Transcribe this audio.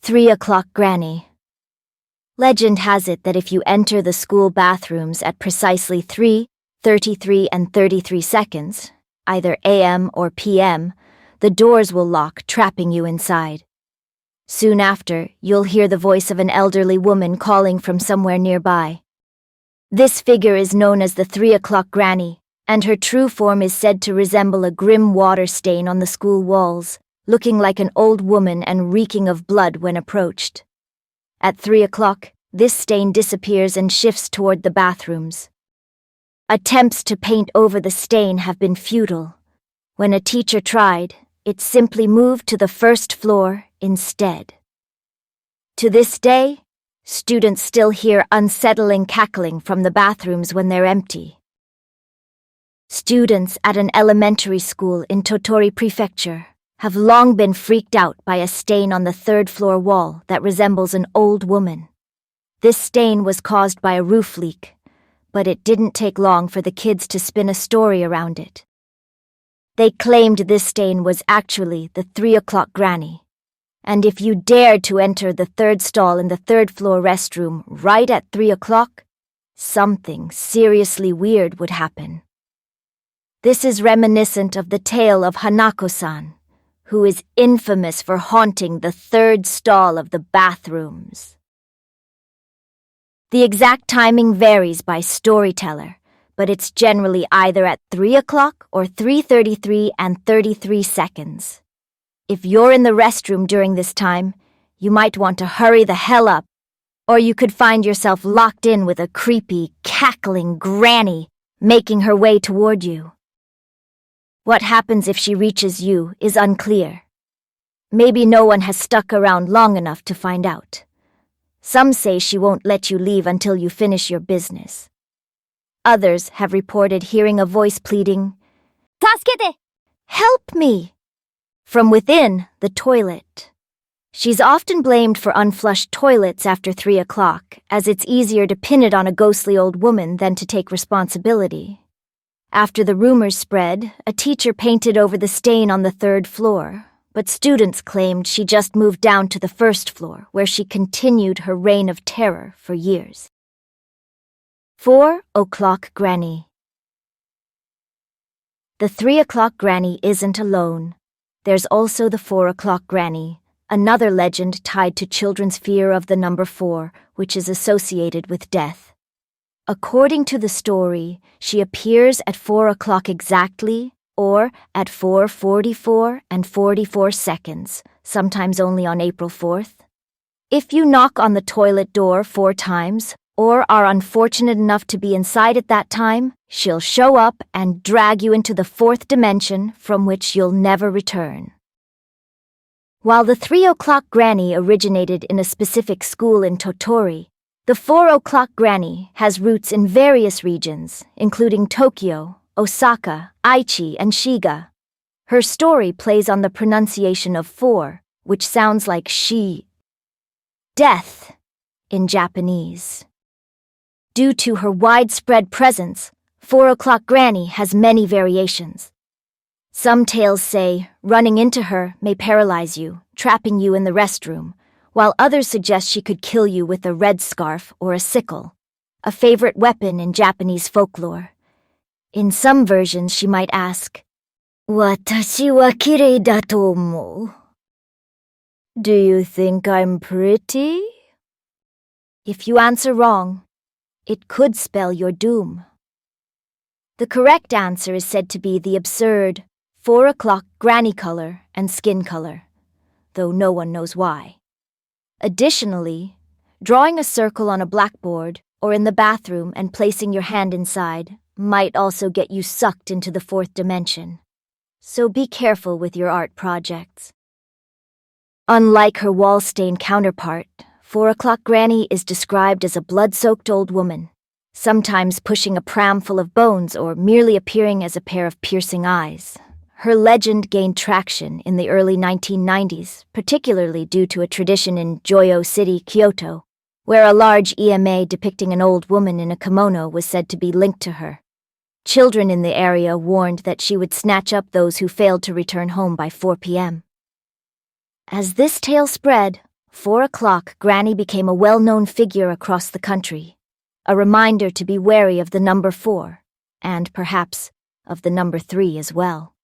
3 o'clock Granny. Legend has it that if you enter the school bathrooms at precisely 3:33 and 33 seconds, either AM or PM, the doors will lock, trapping you inside. Soon after, you'll hear the voice of an elderly woman calling from somewhere nearby. This figure is known as the 3 o'clock Granny, and her true form is said to resemble a grim water stain on the school walls, looking like an old woman and reeking of blood when approached. At 3 o'clock, this stain disappears and shifts toward the bathrooms. Attempts to paint over the stain have been futile. When a teacher tried, it simply moved to the first floor instead. To this day, students still hear unsettling cackling from the bathrooms when they're empty. Students at an elementary school in Tottori Prefecture have long been freaked out by a stain on the third-floor wall that resembles an old woman. This stain was caused by a roof leak, but it didn't take long for the kids to spin a story around it. They claimed this stain was actually the 3 o'clock Granny, and if you dared to enter the third stall in the third-floor restroom right at 3 o'clock, something seriously weird would happen. This is reminiscent of the tale of Hanako-san, who is infamous for haunting the third stall of the bathrooms. The exact timing varies by storyteller, but it's generally either at 3 o'clock or 3:33 and 33 seconds. If you're in the restroom during this time, you might want to hurry the hell up, or you could find yourself locked in with a creepy, cackling granny making her way toward you. What happens if she reaches you is unclear. Maybe no one has stuck around long enough to find out. Some say she won't let you leave until you finish your business. Others have reported hearing a voice pleading, "Tasukete! Help me!" from within the toilet. She's often blamed for unflushed toilets after 3 o'clock, as it's easier to pin it on a ghostly old woman than to take responsibility. After the rumors spread, a teacher painted over the stain on the third floor, but students claimed she just moved down to the first floor, where she continued her reign of terror for years. 4 o'clock Granny. The 3 o'clock Granny isn't alone. There's also the 4 o'clock Granny, another legend tied to children's fear of the number 4, which is associated with death. According to the story, she appears at 4 o'clock exactly, or at 4:44 and 44 seconds, sometimes only on April 4th. If you knock on the toilet door 4 times, or are unfortunate enough to be inside at that time, she'll show up and drag you into the 4th dimension from which you'll never return. While the 3 o'clock Granny originated in a specific school in Tottori, the 4 o'clock Granny has roots in various regions, including Tokyo, Osaka, Aichi, and Shiga. Her story plays on the pronunciation of 4, which sounds like she, death, in Japanese. Due to her widespread presence, 4 o'clock Granny has many variations. Some tales say running into her may paralyze you, trapping you in the restroom, while others suggest she could kill you with a red scarf or a sickle, a favorite weapon in Japanese folklore. In some versions, she might ask, "Watashi wa kirei da to omou?" Do you think I'm pretty? If you answer wrong, it could spell your doom. The correct answer is said to be the absurd 4 o'clock Granny color and skin color, though no one knows why. Additionally, drawing a circle on a blackboard or in the bathroom and placing your hand inside might also get you sucked into the 4th dimension. So be careful with your art projects. Unlike her wall-stained counterpart, 4 o'clock Granny is described as a blood-soaked old woman, sometimes pushing a pram full of bones or merely appearing as a pair of piercing eyes. Her legend gained traction in the early 1990s, particularly due to a tradition in Joyo City, Kyoto, where a large EMA depicting an old woman in a kimono was said to be linked to her. Children in the area warned that she would snatch up those who failed to return home by 4 p.m. As this tale spread, 4 o'clock Granny became a well-known figure across the country, a reminder to be wary of the number 4, and perhaps of the number 3 as well.